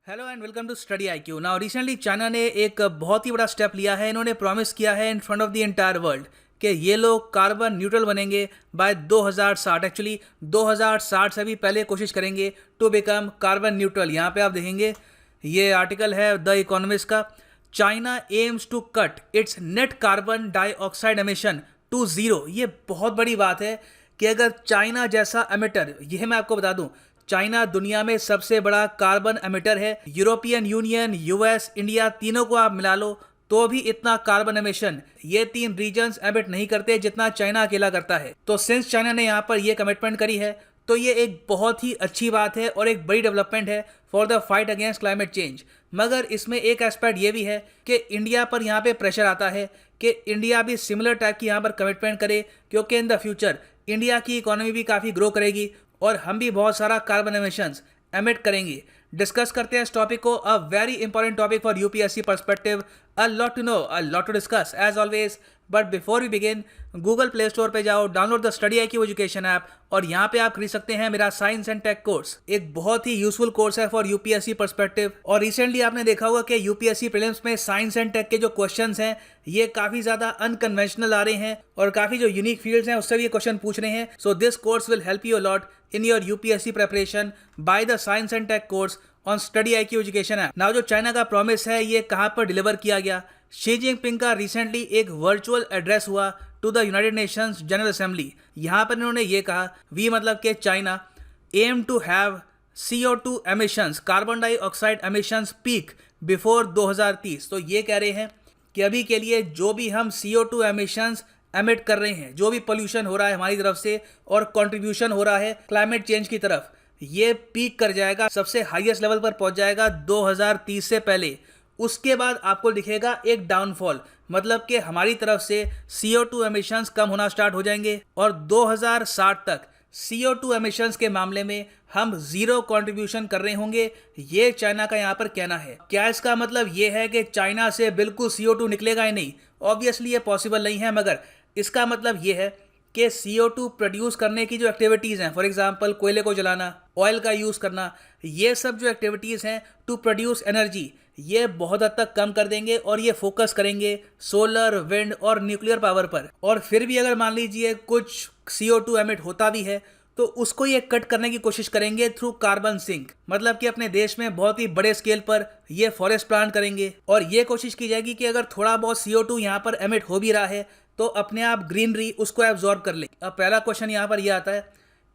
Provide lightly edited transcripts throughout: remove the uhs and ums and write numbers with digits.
Hello and welcome to study IQ। Now recently China ने एक बहुत ही बड़ा स्टेप लिया है। इन्होंने प्रॉमिस किया है in front of the entire world कि ये लोग कार्बन न्यूट्रल बनेंगे बाय 2060। एक्चुअली 2060 से भी पहले कोशिश करेंगे टू बिकम कार्बन न्यूट्रल। यहाँ पे आप देखेंगे ये आर्टिकल है द इकोनॉमिस्ट का। China aims to cut its net carbon dioxide emission to zero. ये बहुत बड़ी बात है कि अगर चाइना जैसा एमिटर, यह मैं आपको बता दूं, चाइना दुनिया में सबसे बड़ा कार्बन एमिटर है। यूरोपियन यूनियन, यूएस, इंडिया तीनों को आप मिला लो तो भी इतना कार्बन एमिशन ये तीन रीजन्स एमिट नहीं करते जितना चाइना अकेला करता है। तो सिंस चाइना ने यहाँ पर ये कमिटमेंट करी है तो ये एक बहुत ही अच्छी बात है और एक बड़ी डेवलपमेंट है for the fight against climate change. मगर इसमें एक एस्पेक्ट ये भी है कि इंडिया पर यहाँ पे प्रेशर आता है कि इंडिया भी सिमिलर टाइप की यहाँ पर कमिटमेंट करे, क्योंकि इन द फ्यूचर इंडिया की इकोनॉमी भी काफ़ी ग्रो करेगी और हम भी बहुत सारा कार्बन एमिशंस एमिट करेंगे। डिस्कस करते हैं इस टॉपिक को। A very important topic for UPSC perspective. A lot to know, a lot to discuss as always. But before we begin, Google Play Store पे जाओ, download the study IQ education app और यहाँ पे आप खरीद सकते हैं मेरा साइंस एंड टेक कोर्स। एक बहुत ही यूजफुल कोर्स है फॉर यूपीएससी पर्सपेक्टिव। और रिसेंटली आपने देखा होगा कि यूपीएससी प्रीलिम्स में साइंस एंड टेक के जो क्वेश्चंस हैं ये काफी ज्यादा अनकन्वेंशनल आ रहे हैं और काफी जो यूनिक फील्ड्स हैं उससे भी ये क्वेश्चन पूछ रहे हैं। So this course will help you a lot in your UPSC preparation by the science and tech course on study IQ education app। Now जो चाइना का प्रॉमिस है ये कहाँ पर डिलीवर किया गया? शी जिनपिंग का रिसेंटली एक वर्चुअल एड्रेस हुआ to the United Nations General Assembly. यहाँ पर इन्होंने ये कहा, वी मतलब कि China aim to have CO2 emissions, carbon dioxide emissions peak before 2030। तो ये कह रहे हैं कि अभी के लिए जो भी हम CO2 एमिशंस एमिट कर रहे हैं, जो भी पोल्यूशन हो रहा है हमारी तरफ से और कंट्रीब्यूशन हो रहा है क्लाइमेट चेंज की तरफ, ये पीक कर जाएगा, सबसे हाईएस्ट लेवल पर पहुंच जाएगा 2030 से पहले। उसके बाद आपको दिखेगा एक डाउनफॉल, मतलब कि हमारी तरफ से CO2 एमिशंस कम होना स्टार्ट हो जाएंगे और 2060 तक CO2 एमिशंस के मामले में हम जीरो कंट्रीब्यूशन कर रहे होंगे। ये चाइना का यहाँ पर कहना है। क्या इसका मतलब ये है कि चाइना से बिल्कुल CO2 निकलेगा ही नहीं? ऑब्वियसली ये पॉसिबल नहीं है, मगर इसका मतलब ये है कि CO2 प्रोड्यूस करने की जो एक्टिविटीज़ हैं, फॉर एग्जांपल कोयले को जलाना, ऑयल का यूज़ करना, ये सब जो एक्टिविटीज़ हैं टू प्रोड्यूस एनर्जी, ये बहुत हद तक कम कर देंगे और ये फोकस करेंगे सोलर, विंड और न्यूक्लियर पावर पर। और फिर भी अगर मान लीजिए कुछ CO2 एमिट होता भी है तो उसको ये कट करने की कोशिश करेंगे थ्रू कार्बन सिंक, मतलब कि अपने देश में बहुत ही बड़े स्केल पर ये फॉरेस्ट प्लांट करेंगे और ये कोशिश की जाएगी कि अगर थोड़ा बहुत CO2 यहाँ पर एमिट हो भी रहा है तो अपने आप ग्रीनरी उसको एब्जॉर्ब कर ले। अब पहला क्वेश्चन यहाँ पर यह आता है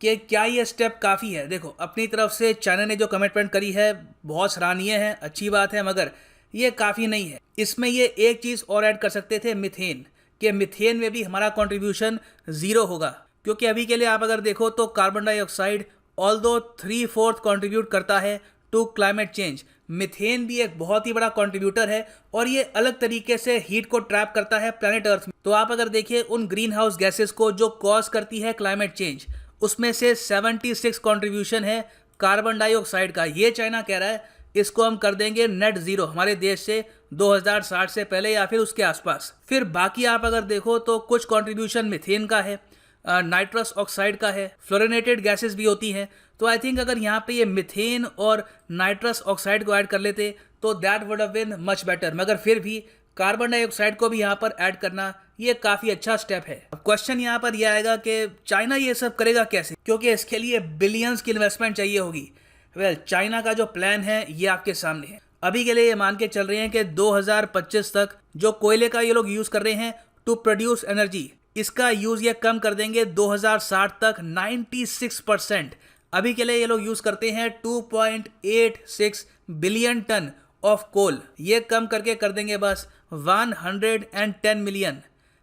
कि क्या ये स्टेप काफ़ी है? देखो, अपनी तरफ से चाइना ने जो कमिटमेंट करी है बहुत सराहनीय है, अच्छी बात है, मगर ये काफ़ी नहीं है। इसमें ये एक चीज़ और ऐड कर सकते थे, मिथेन, कि मिथेन में भी हमारा कॉन्ट्रीब्यूशन ज़ीरो होगा, क्योंकि अभी के लिए आप अगर देखो तो कार्बन डाइऑक्साइड ऑल्दो 3/4 कंट्रीब्यूट करता है टू क्लाइमेट चेंज, मिथेन भी एक बहुत ही बड़ा कंट्रीब्यूटर है और ये अलग तरीके से हीट को ट्रैप करता है प्लैनेट अर्थ में। तो आप अगर देखिए उन ग्रीन हाउस गैसेस को जो कॉज करती है क्लाइमेट चेंज, उसमें से 76 कंट्रीब्यूशन है कार्बन डाइऑक्साइड का। ये चाइना कह रहा है इसको हम कर देंगे नेट जीरो हमारे देश से 2060 से पहले या फिर उसके आसपास। फिर बाकी आप अगर देखो तो कुछ कंट्रीब्यूशन मिथेन का है, नाइट्रस ऑक्साइड का है, फ्लोरिनेटेड गैसेस भी होती हैं। तो आई थिंक अगर यहाँ पे ये मिथेन और नाइट्रस ऑक्साइड को ऐड कर लेते तो that would have been much better, मगर फिर भी कार्बन डाइऑक्साइड को भी यहाँ पर ऐड करना ये काफ़ी अच्छा स्टेप है। अब क्वेश्चन यहाँ पर यह आएगा कि चाइना ये सब करेगा कैसे, क्योंकि इसके लिए बिलियंस की इन्वेस्टमेंट चाहिए होगी। वेल, चाइना का जो प्लान है ये आपके सामने है। अभी के लिए ये मान के चल रहे हैं कि 2025 तक जो कोयले का ये लोग यूज़ कर रहे हैं टू प्रोड्यूस एनर्जी, इसका यूज़ ये कम कर देंगे 2060 तक 96%। अभी के लिए ये लोग यूज़ करते हैं 2.86 बिलियन टन ऑफ कोल, ये कम करके कर देंगे बस 110 मिलियन।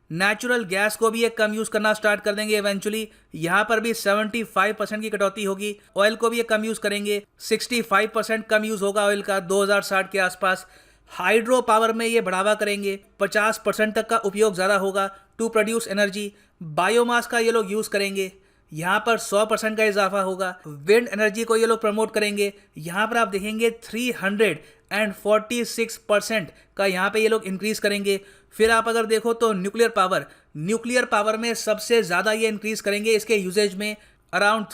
नेचुरल गैस को भी ये कम यूज़ करना स्टार्ट कर देंगे इवेंचुअली, यहाँ पर भी 75% की कटौती होगी। ऑयल को भी ये कम यूज़ करेंगे, 65% कम यूज़ होगा ऑयल का 2060 के आसपास। हाइड्रो पावर में ये बढ़ावा करेंगे, 50% तक का उपयोग ज़्यादा होगा टू प्रोड्यूस एनर्जी। बायोमास का ये लोग यूज़ करेंगे, यहाँ पर 100% का इजाफा होगा। विंड एनर्जी को ये लोग प्रमोट करेंगे, यहाँ पर आप देखेंगे 346% का यहाँ पे ये लोग इंक्रीज़ करेंगे। फिर आप अगर देखो तो न्यूक्लियर पावर में सबसे ज़्यादा ये इंक्रीज़ करेंगे, इसके यूजेज में अराउंड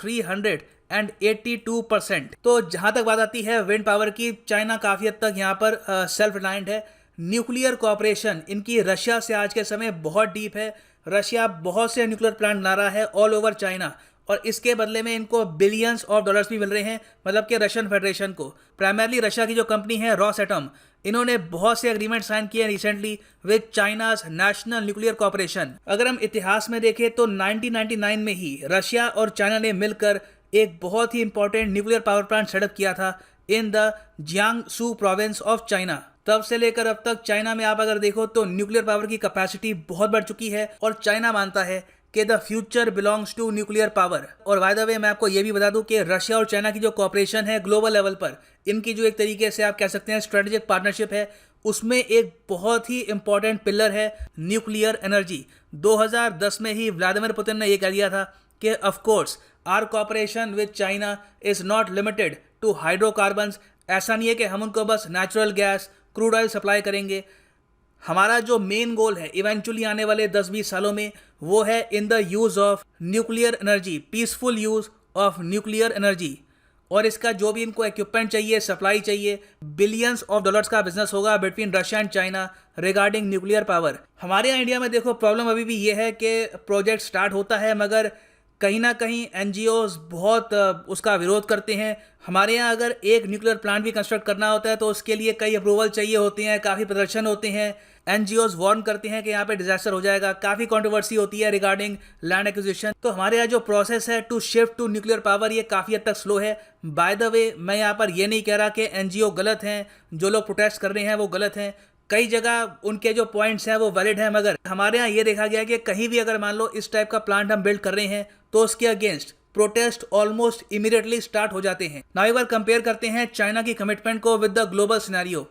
एंड 82%। तो जहां तक बात आती है विंड पावर की, चाइना काफ़ी हद तक यहाँ पर सेल्फ रिलायंट है। न्यूक्लियर कॉपरेशन इनकी रशिया से आज के समय बहुत डीप है। रशिया बहुत से न्यूक्लियर प्लांट बना रहा है ऑल ओवर चाइना, और इसके बदले में इनको बिलियंस ऑफ डॉलर्स भी मिल रहे हैं, मतलब कि रशियन फेडरेशन को। प्राइमरली रशिया की जो कंपनी है रॉसएटम, इन्होंने बहुत से एग्रीमेंट साइन किए recently with China's national nuclear corporation. अगर हम इतिहास में देखें तो 1999 में ही रशिया और चाइना ने मिलकर एक बहुत ही important nuclear power plant setup किया था in the Jiangsu province of China. तब से लेकर अब तक चाइना में आप अगर देखो तो न्यूक्लियर पावर की कैपेसिटी बहुत बढ़ चुकी है, और चाइना मानता है कि the future belongs to nuclear power. और बाय द वे मैं आपको ये भी बता दूं कि रशिया और चाइना की जो कॉपरेशन है ग्लोबल लेवल पर, इनकी जो एक तरीके से आप कह सकते हैं स्ट्रेटेजिक पार्टनरशिप है, उसमें एक बहुत ही इंपॉर्टेंट पिलर है न्यूक्लियर एनर्जी। 2010 में ही व्लादिमीर पुतिन ने यह कह दिया था कि of course our cooperation with China is not limited to hydrocarbons. ऐसा नहीं है कि हम उनको बस natural gas, crude oil supply करेंगे। हमारा जो मेन गोल है इवेंचुअली आने वाले 10-20 सालों में, वो है in the use of nuclear energy, peaceful use of nuclear energy. और इसका जो भी इनको इक्विपमेंट चाहिए, सप्लाई चाहिए, बिलियंस ऑफ डॉलर्स का बिजनेस होगा between Russia and China regarding nuclear power. हमारे यहाँ इंडिया में देखो प्रॉब्लम अभी भी ये है कि प्रोजेक्ट स्टार्ट होता है मगर कहीं ना कहीं एनजीओज बहुत उसका विरोध करते हैं। हमारे यहाँ अगर एक न्यूक्लियर प्लांट भी कंस्ट्रक्ट करना होता है तो उसके लिए कई अप्रूवल चाहिए होते हैं, काफ़ी प्रदर्शन होते हैं, एनजीओज वार्न करते हैं कि यहाँ पे डिजास्टर हो जाएगा, काफ़ी कंट्रोवर्सी होती है रिगार्डिंग लैंड एक्विजिशन। तो हमारे यहाँ जो प्रोसेस है to shift to nuclear power, ये काफ़ी हद तक स्लो है। बाय द वे मैं यहाँ पर ये नहीं कह रहा कि एनजीओ गलत हैं, जो लोग प्रोटेस्ट कर रहे हैं वो गलत हैं। कई जगह उनके जो पॉइंट्स हैं वो वैलिड हैं, मगर हमारे यहाँ ये देखा गया कि कहीं भी अगर मान लो इस टाइप का प्लांट हम बिल्ड कर रहे हैं तो उसके against protest almost immediately start हो जाते हैं। नाउ एक बार कंपेयर करते हैं चाइना की कमिटमेंट को विद द ग्लोबल सिनेरियो।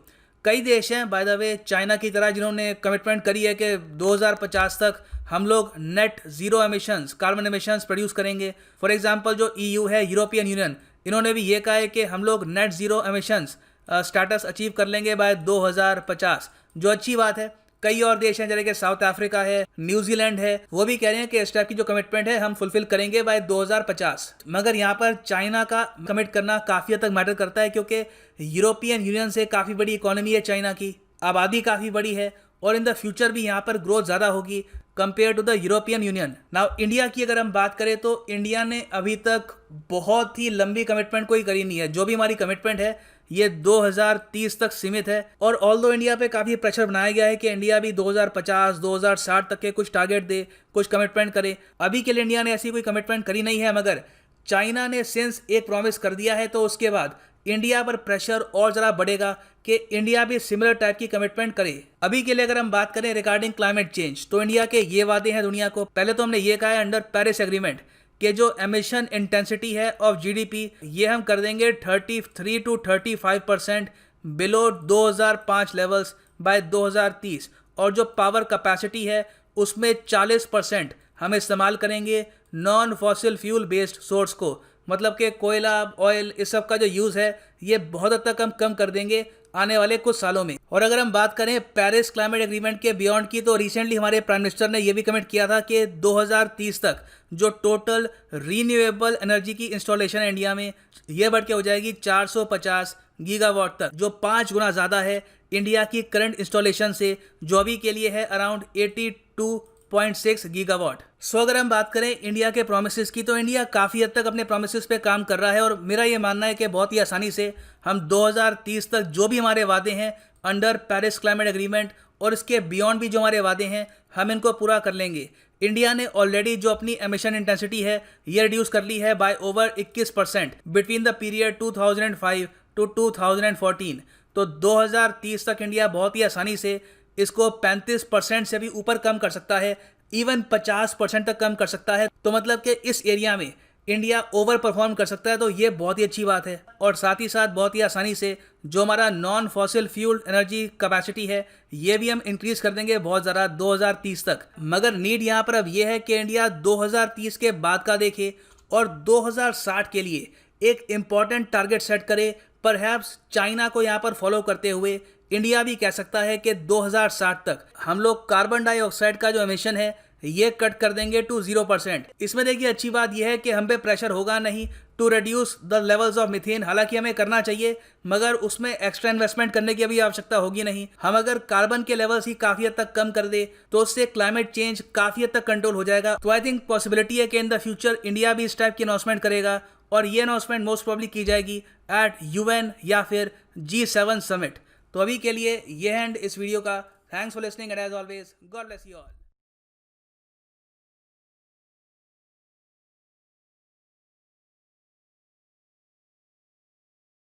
कई देश हैं बाय द वे चाइना की तरह जिन्होंने कमिटमेंट करी है कि 2050 तक हम लोग net zero emissions, carbon emissions produce करेंगे। फॉर एग्जांपल जो ईयू है, यूरोपियन यूनियन, इन्होंने भी ये कहा है कि हम लोग net zero emissions status achieve कर लेंगे बाय 2050, जो अच्छी बात है। कई और देश हैं जैसे कि साउथ अफ्रीका है, न्यूजीलैंड है, वो भी कह रहे हैं कि इस टाइप की जो कमिटमेंट है हम फुलफिल करेंगे बाय 2050। मगर यहाँ पर चाइना का कमिट करना काफ़ी हद तक मैटर करता है, क्योंकि यूरोपियन यूनियन से काफ़ी बड़ी इकोनॉमी है चाइना की, आबादी काफ़ी बड़ी है, और इन द फ्यूचर भी यहाँ पर ग्रोथ ज़्यादा होगी compare to the European Union. Now India की अगर हम बात करें तो इंडिया ने अभी तक बहुत ही लंबी कमिटमेंट कोई करी नहीं है। जो भी हमारी कमिटमेंट है ये 2030 तक सीमित है, और ऑल्दो इंडिया पे काफ़ी प्रेशर बनाया गया है कि इंडिया भी 2050, 2060 तक के कुछ टारगेट दे, कुछ कमिटमेंट करे। अभी के लिए इंडिया ने ऐसी कोई कमिटमेंट करी नहीं है, मगर चाइना ने सिंस एक प्रॉमिस कर दिया है तो उसके बाद इंडिया पर प्रेशर और ज़रा बढ़ेगा कि इंडिया भी सिमिलर टाइप की कमिटमेंट करे। अभी के लिए अगर हम बात करें रिगार्डिंग क्लाइमेट चेंज, तो इंडिया के ये वादे हैं दुनिया को। पहले तो हमने ये कहा है अंडर पेरिस एग्रीमेंट कि जो एमिशन इंटेंसिटी है ऑफ जीडीपी, ये हम कर देंगे 33 to 35% बिलो 2005 लेवल्स बाय 2030, और जो पावर कैपेसिटी है उसमें 40% हम इस्तेमाल करेंगे non fossil fuel based source को, मतलब कि कोयला, ऑयल, इस सब का जो यूज़ है ये बहुत हद तक हम कम कर देंगे आने वाले कुछ सालों में। और अगर हम बात करें पेरिस क्लाइमेट एग्रीमेंट के बियॉन्ड की, तो रिसेंटली हमारे प्राइम मिनिस्टर ने यह भी कमिट किया था कि 2030 तक जो टोटल रीन्यूएबल एनर्जी की इंस्टॉलेशन है इंडिया में, यह बढ़ के हो जाएगी 450 गीगावाट तक, जो 5 गुना ज़्यादा है इंडिया की करंट इंस्टॉलेशन से, जो अभी के लिए है अराउंड 82.6 गीगावाट। सो अगर हम बात करें इंडिया के प्रोमिसेस की, तो इंडिया काफ़ी हद तक अपने प्रोमिसेस पे काम कर रहा है, और मेरा ये मानना है कि बहुत ही आसानी से हम 2030 तक जो भी हमारे वादे हैं अंडर पेरिस क्लाइमेट एग्रीमेंट और इसके बियॉन्ड भी जो हमारे वादे हैं हम इनको पूरा कर लेंगे। इंडिया ने ऑलरेडी जो अपनी एमिशन इंटेंसिटी है ये रिड्यूस कर ली है by over 21% between the period 2005 to 2014। तो 2030 तक इंडिया बहुत ही आसानी से इसको 35% से भी ऊपर कम कर सकता है, इवन 50% तक कम कर सकता है। तो मतलब कि इस एरिया में इंडिया ओवर परफॉर्म कर सकता है, तो ये बहुत ही अच्छी बात है। और साथ ही साथ बहुत ही आसानी से जो हमारा non fossil fuel energy capacity है ये भी हम इंक्रीज कर देंगे बहुत ज़्यादा 2030 तक। मगर नीड यहाँ पर अब ये है कि इंडिया 2030 के बाद का देखे और 2060 के लिए एक इम्पॉर्टेंट टारगेट सेट करे। परहैप्स चाइना को यहाँ पर फॉलो करते हुए इंडिया भी कह सकता है कि 2060 तक हम लोग कार्बन डाइऑक्साइड का जो एमिशन है ये कट कर देंगे टू 0%। इसमें देखिए अच्छी बात यह है कि हम पे प्रेशर होगा नहीं, to reduce the levels of methane. हालांकि हमें करना चाहिए, मगर उसमें एक्स्ट्रा इन्वेस्टमेंट करने की अभी आवश्यकता होगी नहीं। हम अगर कार्बन के लेवल्स ही काफ़ी हद तक कम कर दे तो उससे क्लाइमेट चेंज काफ़ी हद तक कंट्रोल हो जाएगा। तो आई थिंक पॉसिबिलिटी है कि इन द फ्यूचर इंडिया भी इस टाइप की अनाउंसमेंट करेगा, और ये अनाउंसमेंट मोस्ट प्रॉब्ली की जाएगी एट UN या फिर G7 समिट। तो अभी के लिए ये एंड इस वीडियो का। Thanks for listening and as always God bless you all.